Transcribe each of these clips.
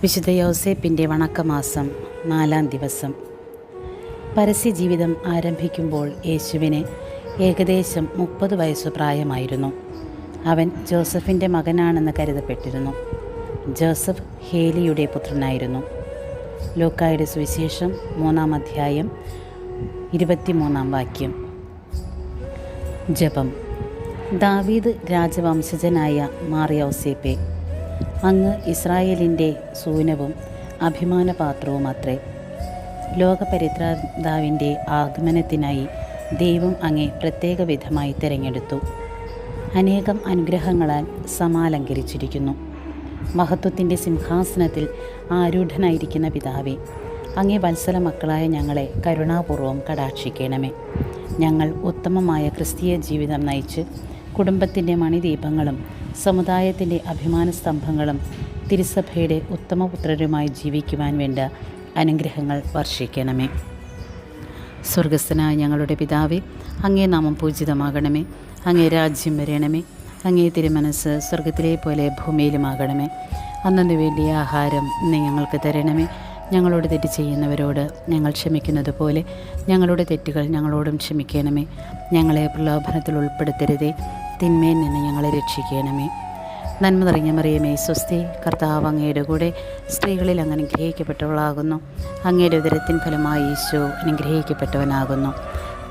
വിശുദ്ധ യൗസേപ്പിൻ്റെ വണക്കമാസം 4-ാം ദിവസം. പരസ്യജീവിതം ആരംഭിക്കുമ്പോൾ യേശുവിന് ഏകദേശം 30 വയസ്സു പ്രായമായിരുന്നു. അവൻ ജോസഫിൻ്റെ മകനാണെന്ന് കരുതപ്പെട്ടിരുന്നു. ജോസഫ് ഹേലിയുടെ പുത്രനായിരുന്നു. ലൂക്കായുടെ സുവിശേഷം 3-ാം അധ്യായം 23-ാം വാക്യം. ജപം. ദാവീദ് രാജവംശജനായ മാർ യൗസേപ്പേ, അങ്ങ് ഇസ്രായേലിൻ്റെ സൂനവും അഭിമാനപാത്രവുമത്രേ. ലോകപരിത്രാതാവിൻ്റെ ആഗമനത്തിനായി ദൈവം അങ്ങേ പ്രത്യേക വിധമായി തിരഞ്ഞെടുത്തു. അനേകം അനുഗ്രഹങ്ങളാൽ സമാലങ്കരിച്ചിരിക്കുന്നു. മഹത്വത്തിൻ്റെ സിംഹാസനത്തിൽ ആരൂഢനായിരിക്കുന്ന പിതാവേ, അങ്ങേ വത്സല മക്കളായ ഞങ്ങളെ കരുണാപൂർവം കടാക്ഷിക്കണമേ. ഞങ്ങൾ ഉത്തമമായ ക്രിസ്തീയ ജീവിതം നയിച്ച് കുടുംബത്തിൻ്റെ മണിദീപങ്ങളും സമുദായത്തിൻ്റെ അഭിമാന സ്തംഭങ്ങളും തിരുസഭയുടെ ഉത്തമപുത്രരുമായി ജീവിക്കുവാൻ വേണ്ട അനുഗ്രഹങ്ങൾ വർഷിക്കണമേ. സ്വർഗസ്ഥനായ ഞങ്ങളുടെ പിതാവേ, അങ്ങേ നാമം പൂജിതമാകണമേ. അങ്ങേ രാജ്യം വരണമേ. അങ്ങേ തിരുമനസ് സ്വർഗത്തിലെ പോലെ ഭൂമിയിലുമാകണമേ. അന്നു വേണ്ടിയ ആഹാരം ഇന്ന് ഞങ്ങൾക്ക് തരണമേ. ഞങ്ങളോട് തെറ്റ് ചെയ്യുന്നവരോട് ഞങ്ങൾ ക്ഷമിക്കുന്നത് പോലെ ഞങ്ങളുടെ തെറ്റുകൾ ഞങ്ങളോടും ക്ഷമിക്കണമേ. ഞങ്ങളെ പ്രലോഭനത്തിൽ ഉൾപ്പെടുത്തരുതേ, തിന്മയിൽ നിന്ന് ഞങ്ങളെ രക്ഷിക്കണമേ. നന്മ നിറഞ്ഞ മറിയമേ, സ്വസ്തി, കർത്താവ് അങ്ങയുടെ കൂടെ സ്ത്രീകളിൽ അങ്ങ് അനുഗ്രഹിക്കപ്പെട്ടവളാകുന്നു. അങ്ങയുടെ ഉദരത്തിൻ ഫലമായി ഈശോ അനുഗ്രഹിക്കപ്പെട്ടവനാകുന്നു.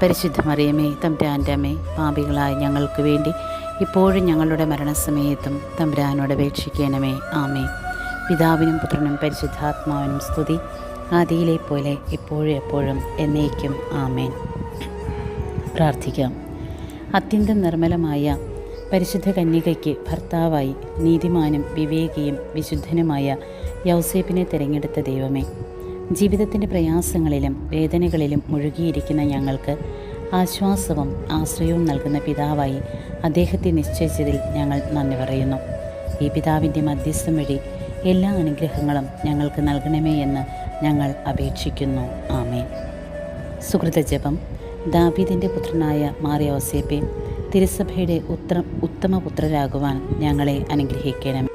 പരിശുദ്ധ മറിയമേ, തമ്പുരാൻ്റെ അമ്മേ, പാപികളായ ഞങ്ങൾക്ക് വേണ്ടി ഇപ്പോഴും ഞങ്ങളുടെ മരണസമയത്തും തമ്പുരാനോട് അപേക്ഷിക്കണമേ. ആമേൻ. പിതാവിനും പുത്രനും പരിശുദ്ധാത്മാവിനും സ്തുതി, ആദിയിലെ പോലെ ഇപ്പോഴും എപ്പോഴും എന്നേക്കും. ആമേൻ. പ്രാർത്ഥിക്കാം. അത്യന്തം നിർമ്മലമായ പരിശുദ്ധ കന്യകയ്ക്ക് ഭർത്താവായി നീതിമാനും വിവേകിയും വിശുദ്ധനുമായ യൗസേപ്പിനെ തിരഞ്ഞെടുത്ത ദൈവമേ, ജീവിതത്തിൻ്റെ പ്രയാസങ്ങളിലും വേദനകളിലും മുഴുകിയിരിക്കുന്ന ഞങ്ങൾക്ക് ആശ്വാസവും ആശ്രയവും നൽകുന്ന പിതാവായി അദ്ദേഹത്തെ നിശ്ചയിച്ചതിൽ ഞങ്ങൾ നന്ദി പറയുന്നു. ഈ പിതാവിൻ്റെ മധ്യസ്ഥം വഴി എല്ലാ അനുഗ്രഹങ്ങളും ഞങ്ങൾക്ക് നൽകണമേ എന്ന് ഞങ്ങൾ അപേക്ഷിക്കുന്നു. ആമേൻ. സുഹൃതജപം. ദാവീദിൻ്റെ പുത്രനായ മാർ യൗസേപ്പേ, തിരുസഭയുടെ ഉത്തമപുത്രരാകുവാൻ ഞങ്ങളെ അനുഗ്രഹിക്കണം.